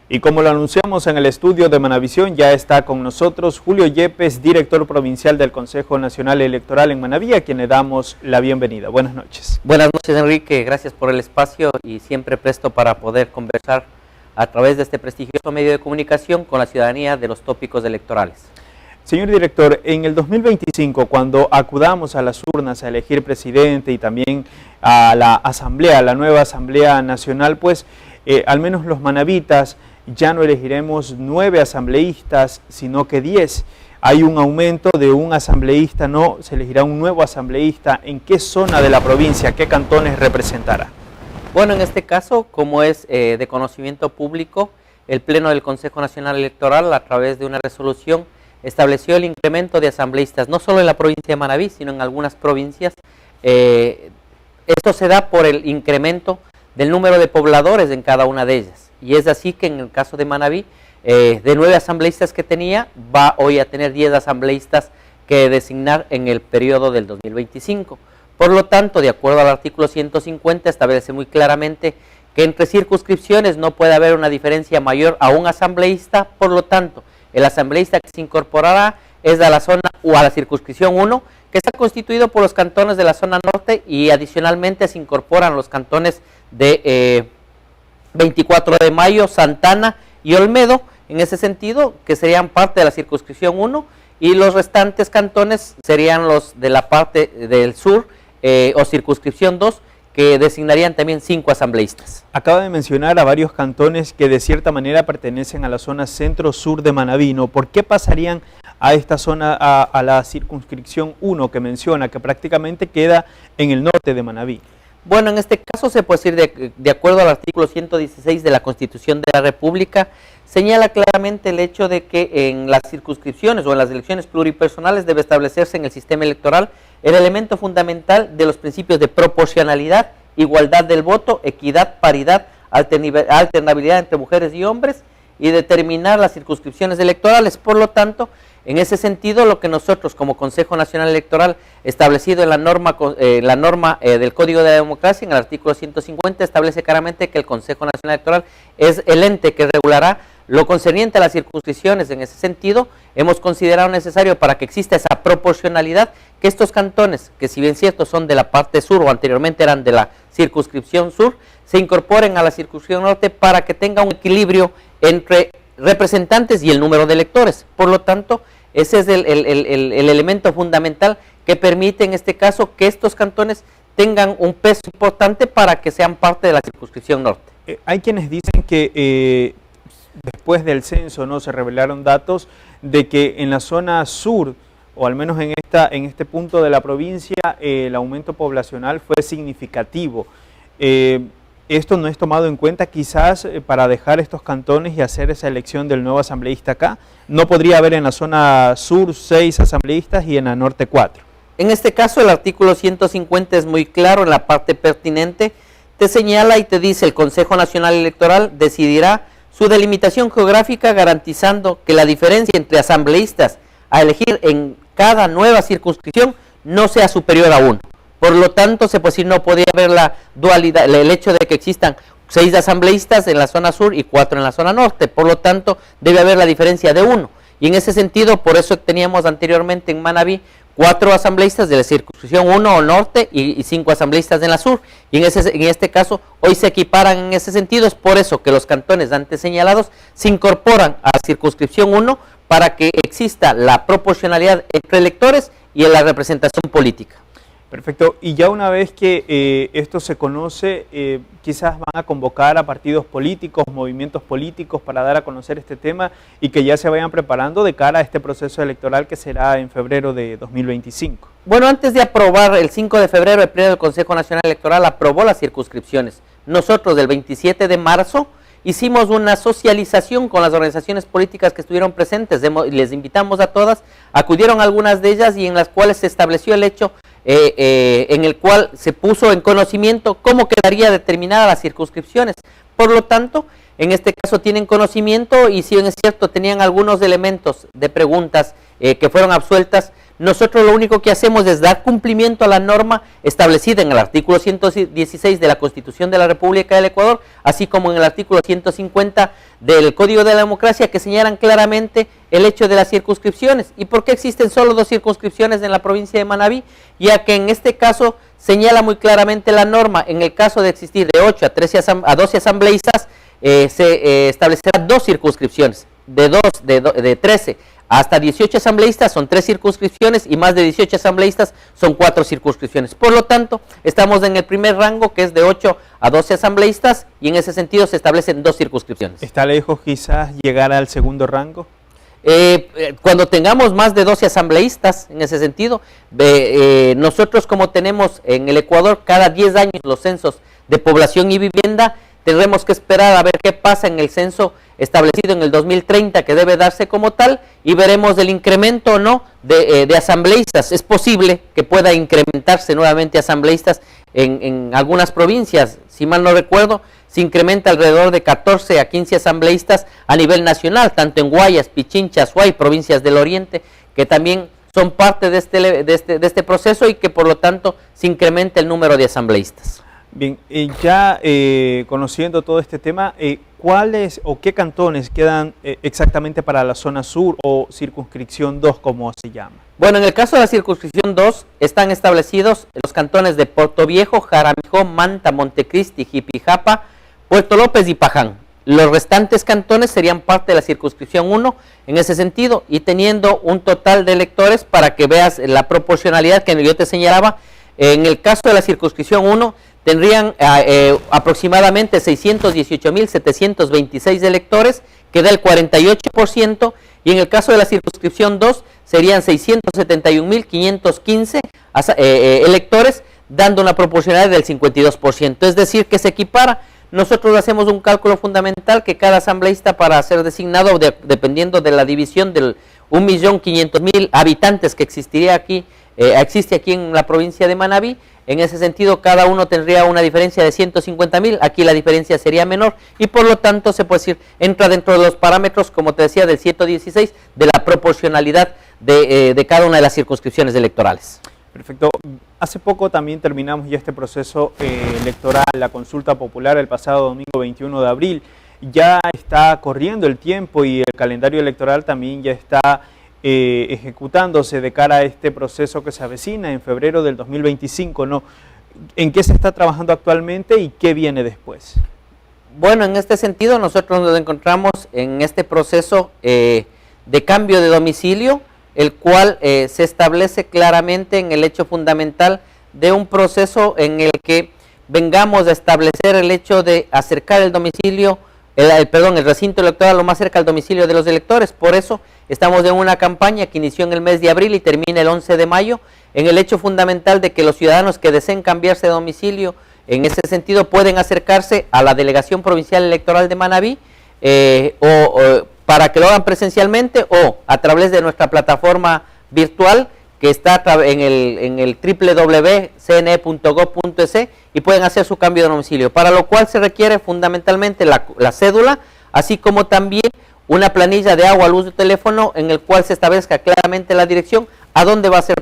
Y como lo anunciamos en el estudio de Manavisión, ya está con nosotros Julio Yepes, director provincial del Consejo Nacional Electoral en Manabí, a quien le damos la bienvenida. Buenas noches. Buenas noches, Enrique. Gracias por el espacio y siempre presto para poder conversar a través de este prestigioso medio de comunicación con la ciudadanía de los tópicos electorales. Señor director, en el 2025, cuando acudamos a las urnas a elegir presidente y también a la asamblea, la nueva Asamblea Nacional, pues al menos los manavitas ya no elegiremos 9 asambleístas, sino que 10. Hay un aumento de un asambleísta, no, se elegirá un nuevo asambleísta. ¿En qué zona de la provincia, qué cantones representará? Bueno, en este caso, como es de conocimiento público, el Pleno del Consejo Nacional Electoral, a través de una resolución, estableció el incremento de asambleístas, no solo en la provincia de Manabí, sino en algunas provincias. Esto se da por el incremento del número de pobladores en cada una de ellas. Y es así que en el caso de Manabí, de 9 asambleístas que tenía, va hoy a tener 10 asambleístas que designar en el periodo del 2025. Por lo tanto, de acuerdo al artículo 150, establece muy claramente que entre circunscripciones no puede haber una diferencia mayor a un asambleísta. Por lo tanto, el asambleísta que se incorporará es a la zona o a la circunscripción 1, que está constituido por los cantones de la zona norte, y adicionalmente se incorporan los cantones de 24 de Mayo, Santana y Olmedo, en ese sentido, que serían parte de la circunscripción 1, y los restantes cantones serían los de la parte del sur o circunscripción 2, que designarían también 5 asambleístas. Acaba de mencionar a varios cantones que de cierta manera pertenecen a la zona centro-sur de Manabí, ¿no? ¿Por qué pasarían a esta zona, a la circunscripción 1 que menciona, que prácticamente queda en el norte de Manabí? Bueno, en este caso se puede decir, de acuerdo al artículo 116 de la Constitución de la República, señala claramente el hecho de que en las circunscripciones o en las elecciones pluripersonales debe establecerse en el sistema electoral el elemento fundamental de los principios de proporcionalidad, igualdad del voto, equidad, paridad, alternabilidad entre mujeres y hombres, y determinar las circunscripciones electorales. Por lo tanto, en ese sentido, lo que nosotros como Consejo Nacional Electoral, establecido en la norma del Código de la Democracia, en el artículo 150, establece claramente que el Consejo Nacional Electoral es el ente que regulará lo concerniente a las circunscripciones. En ese sentido, hemos considerado necesario, para que exista esa proporcionalidad, que estos cantones, que si bien cierto son de la parte sur o anteriormente eran de la circunscripción sur, se incorporen a la circunscripción norte para que tenga un equilibrio entre representantes y el número de electores. Por lo tanto, ese es el elemento fundamental que permite en este caso que estos cantones tengan un peso importante para que sean parte de la circunscripción norte. Hay quienes dicen que después del censo no se revelaron datos de que en la zona sur, o al menos en este punto de la provincia, el aumento poblacional fue significativo. ¿Esto no es tomado en cuenta quizás para dejar estos cantones y hacer esa elección del nuevo asambleísta acá? ¿No podría haber en la zona sur 6 asambleístas y en la norte 4? En este caso, el artículo 150 es muy claro en la parte pertinente. Te señala y te dice: el Consejo Nacional Electoral decidirá su delimitación geográfica garantizando que la diferencia entre asambleístas a elegir en cada nueva circunscripción no sea superior a 1. Por lo tanto, se puede decir, no podría haber la dualidad, el hecho de que existan 6 asambleístas en la zona sur y 4 en la zona norte. Por lo tanto, debe haber la diferencia de 1. Y en ese sentido, por eso teníamos anteriormente en Manabí 4 asambleístas de la circunscripción 1 o norte y 5 asambleístas en la sur. Y en este caso, hoy se equiparan en ese sentido. Es por eso que los cantones antes señalados se incorporan a la circunscripción 1 para que exista la proporcionalidad entre electores y en la representación política. Perfecto. Y ya una vez que esto se conoce, quizás van a convocar a partidos políticos, movimientos políticos para dar a conocer este tema y que ya se vayan preparando de cara a este proceso electoral que será en febrero de 2025. Bueno, antes de aprobar el 5 de febrero, el Pleno del Consejo Nacional Electoral aprobó las circunscripciones. Nosotros, del 27 de marzo, hicimos una socialización con las organizaciones políticas que estuvieron presentes. Les invitamos a todas, acudieron algunas de ellas y en las cuales se estableció el hecho en el cual se puso en conocimiento cómo quedaría determinadas las circunscripciones. Por lo tanto, en este caso tienen conocimiento y si bien es cierto tenían algunos elementos de preguntas que fueron absueltas, nosotros lo único que hacemos es dar cumplimiento a la norma establecida en el artículo 116 de la Constitución de la República del Ecuador, así como en el artículo 150 del Código de la Democracia, que señalan claramente el hecho de las circunscripciones. ¿Y por qué existen solo 2 circunscripciones en la provincia de Manabí? Ya que en este caso señala muy claramente la norma, en el caso de existir de 8 a 12 asambleístas, se establecerá 2 circunscripciones, de 13 hasta 18 asambleístas son 3 circunscripciones y más de 18 asambleístas son 4 circunscripciones. Por lo tanto, estamos en el primer rango, que es de 8 a 12 asambleístas, y en ese sentido se establecen 2 circunscripciones. ¿Está lejos quizás llegar al segundo rango? Cuando tengamos más de 12 asambleístas, en ese sentido, nosotros, como tenemos en el Ecuador cada 10 años los censos de población y vivienda, tendremos que esperar a ver qué pasa en el censo establecido en el 2030, que debe darse como tal, y veremos el incremento o no de asambleístas. Es posible que pueda incrementarse nuevamente asambleístas en algunas provincias. Si mal no recuerdo, se incrementa alrededor de 14 a 15 asambleístas a nivel nacional, tanto en Guayas, Pichincha, Azuay, provincias del Oriente, que también son parte de este proceso, y que por lo tanto se incrementa el número de asambleístas. Bien, ya conociendo todo este tema, ¿cuáles o qué cantones quedan exactamente para la zona sur o circunscripción 2, como se llama? Bueno, en el caso de la circunscripción 2 están establecidos los cantones de Puerto Viejo, Jaramijó, Manta, Montecristi, Jipijapa, Puerto López y Paján. Los restantes cantones serían parte de la circunscripción 1 en ese sentido, y teniendo un total de electores, para que veas la proporcionalidad que yo te señalaba. En el caso de la circunscripción 1 tendrían aproximadamente 618.726 electores, que da el 48%, y en el caso de la circunscripción 2 serían 671.515 electores, dando una proporcionalidad del 52%, es decir, que se equipara. Nosotros hacemos un cálculo fundamental, que cada asambleísta, para ser designado, dependiendo de la división del 1.500.000 habitantes que existe aquí en la provincia de Manabí, en ese sentido cada uno tendría una diferencia de 150.000, aquí la diferencia sería menor, y por lo tanto se puede decir, entra dentro de los parámetros, como te decía, del 116, de la proporcionalidad de cada una de las circunscripciones electorales. Perfecto. Hace poco también terminamos ya este proceso electoral, la consulta popular, el pasado domingo 21 de abril. Ya está corriendo el tiempo y el calendario electoral también ya está ejecutándose de cara a este proceso que se avecina en febrero del 2025, ¿no? ¿En qué se está trabajando actualmente y qué viene después? Bueno, en este sentido nosotros nos encontramos en este proceso de cambio de domicilio, el cual se establece claramente en el hecho fundamental de un proceso en el que vengamos a establecer el hecho de acercar el domicilio, el recinto electoral lo más cerca al domicilio de los electores. Por eso estamos en una campaña que inició en el mes de abril y termina el 11 de mayo, en el hecho fundamental de que los ciudadanos que deseen cambiarse de domicilio, en ese sentido, pueden acercarse a la Delegación Provincial Electoral de Manabí, para que lo hagan presencialmente o a través de nuestra plataforma virtual, que está en el www.cne.gov.es, y pueden hacer su cambio de domicilio, para lo cual se requiere fundamentalmente la cédula, así como también una planilla de agua, luz, de teléfono, en el cual se establezca claramente la dirección a dónde va a ser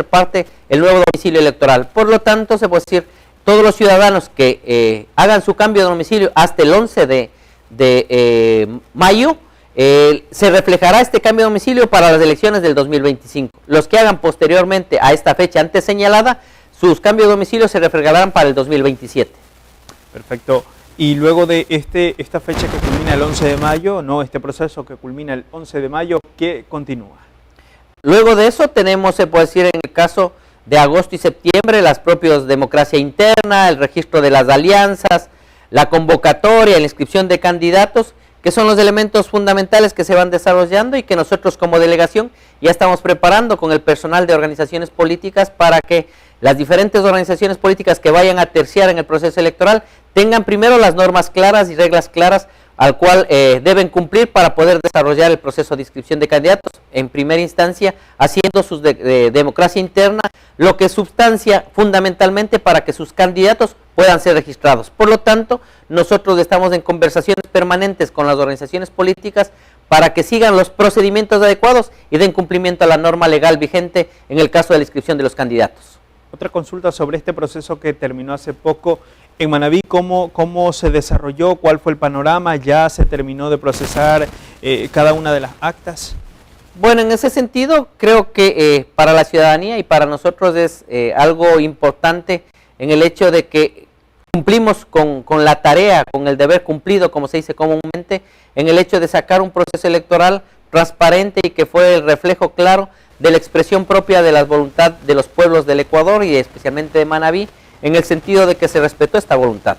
parte el nuevo domicilio electoral. Por lo tanto, se puede decir, todos los ciudadanos que hagan su cambio de domicilio hasta el 11 de mayo, se reflejará este cambio de domicilio para las elecciones del 2025. Los que hagan posteriormente a esta fecha antes señalada, sus cambios de domicilio se reflejarán para el 2027. Perfecto. Y luego de esta fecha que culmina el 11 de mayo, este proceso que culmina el 11 de mayo, ¿qué continúa? Luego de eso tenemos, se puede decir, en el caso de agosto y septiembre, las propias democracia interna, el registro de las alianzas, la convocatoria, la inscripción de candidatos, que son los elementos fundamentales que se van desarrollando y que nosotros como delegación ya estamos preparando con el personal de organizaciones políticas, para que las diferentes organizaciones políticas que vayan a terciar en el proceso electoral tengan primero las normas claras y reglas claras al cual deben cumplir para poder desarrollar el proceso de inscripción de candidatos, en primera instancia haciendo su democracia interna, lo que substancia fundamentalmente para que sus candidatos puedan ser registrados. Por lo tanto, nosotros estamos en conversaciones permanentes con las organizaciones políticas para que sigan los procedimientos adecuados y den cumplimiento a la norma legal vigente en el caso de la inscripción de los candidatos. Otra consulta sobre este proceso que terminó hace poco en Manabí, ¿cómo se desarrolló? ¿Cuál fue el panorama? ¿Ya se terminó de procesar cada una de las actas? Bueno, en ese sentido, creo que para la ciudadanía y para nosotros es algo importante en el hecho de que cumplimos con la tarea, con el deber cumplido, como se dice comúnmente, en el hecho de sacar un proceso electoral transparente y que fue el reflejo claro de la expresión propia de la voluntad de los pueblos del Ecuador y especialmente de Manabí, en el sentido de que se respetó esta voluntad.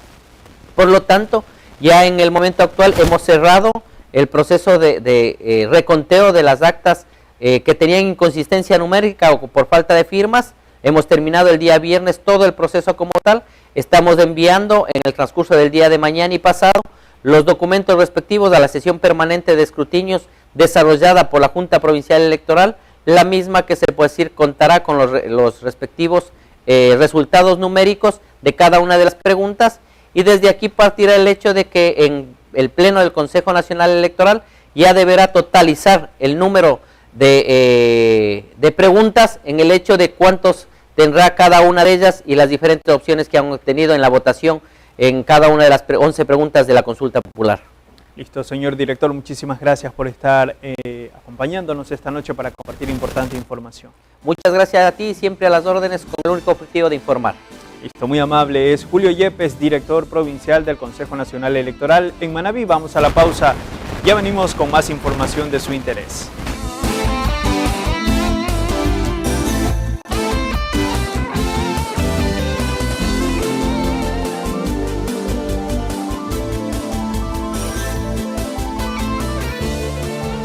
Por lo tanto, ya en el momento actual hemos cerrado el proceso de reconteo de las actas que tenían inconsistencia numérica o por falta de firmas. Hemos terminado el día viernes todo el proceso como tal. Estamos enviando en el transcurso del día de mañana y pasado los documentos respectivos a la sesión permanente de escrutinios desarrollada por la Junta Provincial Electoral, la misma que se puede decir contará con los respectivos resultados numéricos de cada una de las preguntas, y desde aquí partirá el hecho de que en el Pleno del Consejo Nacional Electoral ya deberá totalizar el número de preguntas en el hecho de cuántos tendrá cada una de ellas y las diferentes opciones que han obtenido en la votación en cada una de las 11 preguntas de la consulta popular. Listo, señor director, muchísimas gracias por estar acompañándonos esta noche para compartir importante información. Muchas gracias a ti, siempre a las órdenes con el único objetivo de informar. Listo, muy amable. Es Julio Yepes, director provincial del Consejo Nacional Electoral en Manabí. Vamos a la pausa, ya venimos con más información de su interés.